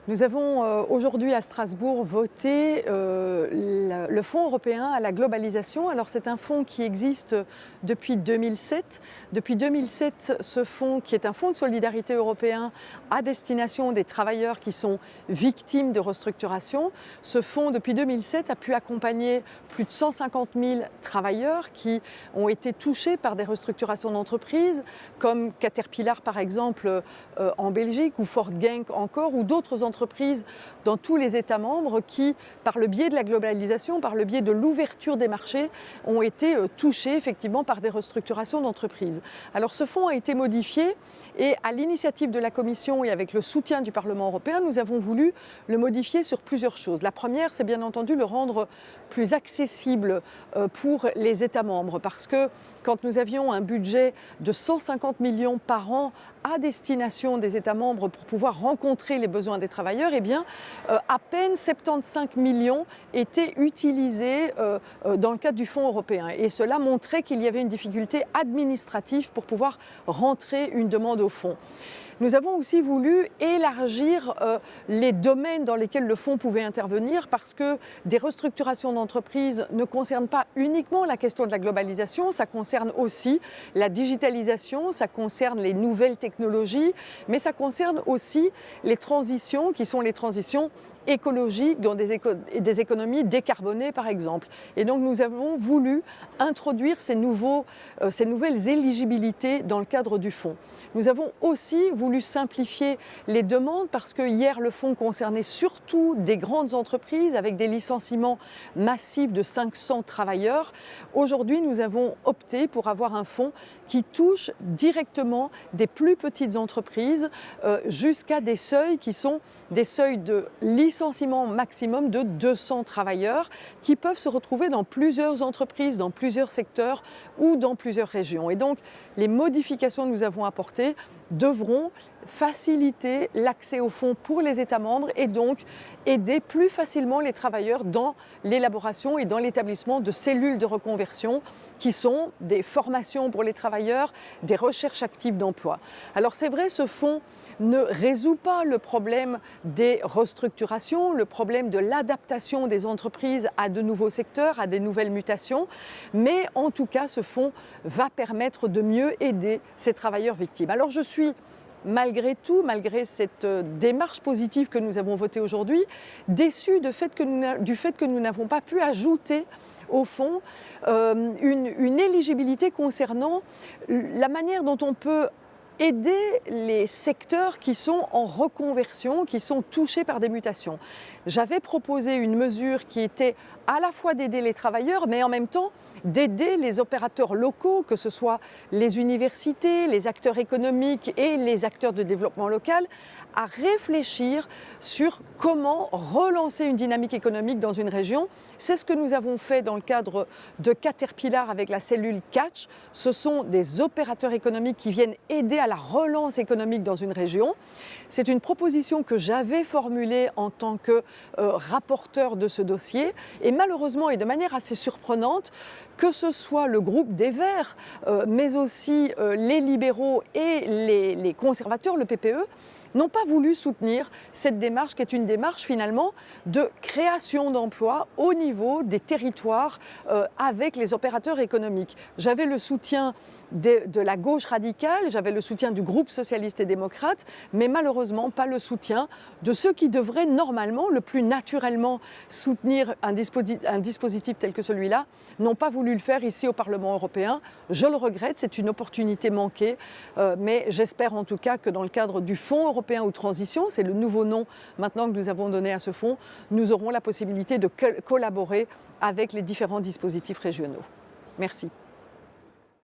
Nous avons aujourd'hui à Strasbourg voté le Fonds européen à la globalisation. Alors c'est un fonds qui existe depuis 2007. Depuis 2007, ce fonds, qui est un fonds de solidarité européen à destination des travailleurs qui sont victimes de restructuration, ce fonds depuis 2007 a pu accompagner plus de 150 000 travailleurs qui ont été touchés par des restructurations d'entreprises, comme Caterpillar par exemple en Belgique, ou Ford Genk encore, ou d'autres entreprises dans tous les États membres qui, par le biais de la globalisation, par le biais de l'ouverture des marchés, ont été touchés effectivement par des restructurations d'entreprises. Alors ce fonds a été modifié et à l'initiative de la Commission et avec le soutien du Parlement européen, nous avons voulu le modifier sur plusieurs choses. La première, c'est bien entendu le rendre plus accessible pour les États membres, parce que quand nous avions un budget de 150 millions par an à destination des États membres pour pouvoir rencontrer les besoins des travailleurs, eh bien, à peine 75 millions étaient utilisés dans le cadre du Fonds européen. Et cela montrait qu'il y avait une difficulté administrative pour pouvoir rentrer une demande au fonds. Nous avons aussi voulu élargir les domaines dans lesquels le fonds pouvait intervenir, parce que des restructurations d'entreprises ne concernent pas uniquement la question de la globalisation, ça concerne aussi la digitalisation, ça concerne les nouvelles technologies, mais ça concerne aussi les transitions qui sont les transitions écologiques dans des économies décarbonées par exemple. Et donc nous avons voulu introduire ces nouvelles éligibilités dans le cadre du fonds. Nous avons aussi voulu simplifier les demandes, parce que hier le fonds concernait surtout des grandes entreprises avec des licenciements massifs de 500 travailleurs. Aujourd'hui, nous avons opté pour avoir un fonds qui touche directement des plus petites entreprises jusqu'à des seuils qui sont des seuils de licenciement maximum de 200 travailleurs qui peuvent se retrouver dans plusieurs entreprises, dans plusieurs secteurs ou dans plusieurs régions. Et donc, les modifications que nous avons apportées devront faciliter l'accès aux fonds pour les États membres et donc aider plus facilement les travailleurs dans l'élaboration et dans l'établissement de cellules de reconversion qui sont des formations pour les travailleurs, des recherches actives d'emploi. Alors c'est vrai, ce fonds ne résout pas le problème des restructurations, le problème de l'adaptation des entreprises à de nouveaux secteurs, à des nouvelles mutations, mais en tout cas ce fonds va permettre de mieux aider ces travailleurs victimes. Alors je suis malgré tout, malgré cette démarche positive que nous avons votée aujourd'hui, déçue du fait que nous n'avons pas pu ajouter au fond une éligibilité concernant la manière dont on peut aider les secteurs qui sont en reconversion, qui sont touchés par des mutations. J'avais proposé une mesure qui était à la fois d'aider les travailleurs, mais en même temps d'aider les opérateurs locaux, que ce soit les universités, les acteurs économiques et les acteurs de développement local, à réfléchir sur comment relancer une dynamique économique dans une région. C'est ce que nous avons fait dans le cadre de Caterpillar avec la cellule Catch. Ce sont des opérateurs économiques qui viennent aider à la relance économique dans une région. C'est une proposition que j'avais formulée en tant que rapporteur de ce dossier. Et malheureusement, et de manière assez surprenante, que ce soit le groupe des Verts, mais aussi les libéraux et les conservateurs, le PPE, n'ont pas voulu soutenir cette démarche qui est une démarche finalement de création d'emplois au niveau des territoires avec les opérateurs économiques. J'avais le soutien de la gauche radicale, j'avais le soutien du groupe socialiste et démocrate, mais malheureusement pas le soutien de ceux qui devraient normalement, le plus naturellement, soutenir un dispositif tel que celui-là, n'ont pas voulu le faire ici au Parlement européen. Je le regrette, c'est une opportunité manquée, mais j'espère en tout cas que dans le cadre du Fonds européen aux transitions, c'est le nouveau nom maintenant que nous avons donné à ce fonds, nous aurons la possibilité de collaborer avec les différents dispositifs régionaux. Merci.